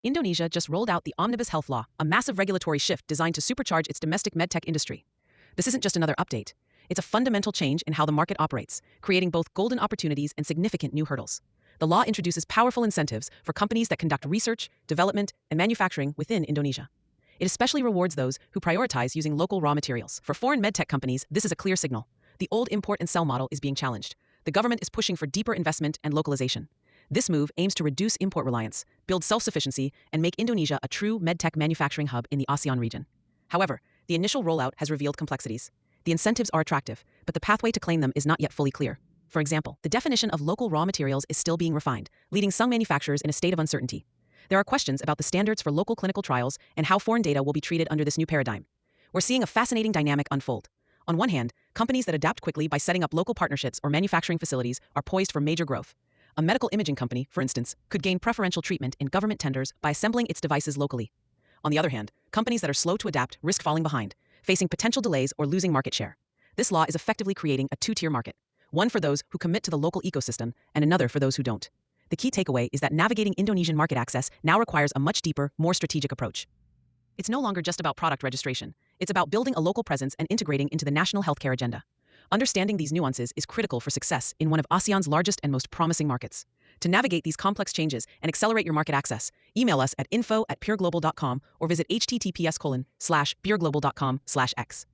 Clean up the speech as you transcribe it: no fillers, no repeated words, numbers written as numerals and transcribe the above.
Indonesia just rolled out the Omnibus Health Law, a massive regulatory shift designed to supercharge its domestic medtech industry. This isn't just another update. It's a fundamental change in how the market operates, creating both golden opportunities and significant new hurdles. The law introduces powerful incentives for companies that conduct research, development, and manufacturing within Indonesia. It especially rewards those who prioritize using local raw materials. For foreign medtech companies, this is a clear signal. The old import and sell model is being challenged. The government is pushing for deeper investment and localization. This move aims to reduce import reliance, build self-sufficiency, and make Indonesia a true medtech manufacturing hub in the ASEAN region. However, the initial rollout has revealed complexities. The incentives are attractive, but the pathway to claim them is not yet fully clear. For example, the definition of local raw materials is still being refined, leaving some manufacturers in a state of uncertainty. There are questions about the standards for local clinical trials and how foreign data will be treated under this new paradigm. We're seeing a fascinating dynamic unfold. On one hand, companies that adapt quickly by setting up local partnerships or manufacturing facilities are poised for major growth. A medical imaging company, for instance, could gain preferential treatment in government tenders by assembling its devices locally. On the other hand, companies that are slow to adapt risk falling behind, facing potential delays or losing market share. This law is effectively creating a two-tier market, one for those who commit to the local ecosystem and another for those who don't. The key takeaway is that navigating Indonesian market access now requires a much deeper, more strategic approach. It's no longer just about product registration. It's about building a local presence and integrating into the national healthcare agenda. Understanding these nuances is critical for success in one of ASEAN's largest and most promising markets. To navigate these complex changes and accelerate your market access, email us at info@pureglobal.com or visit https://pureglobal.com/x.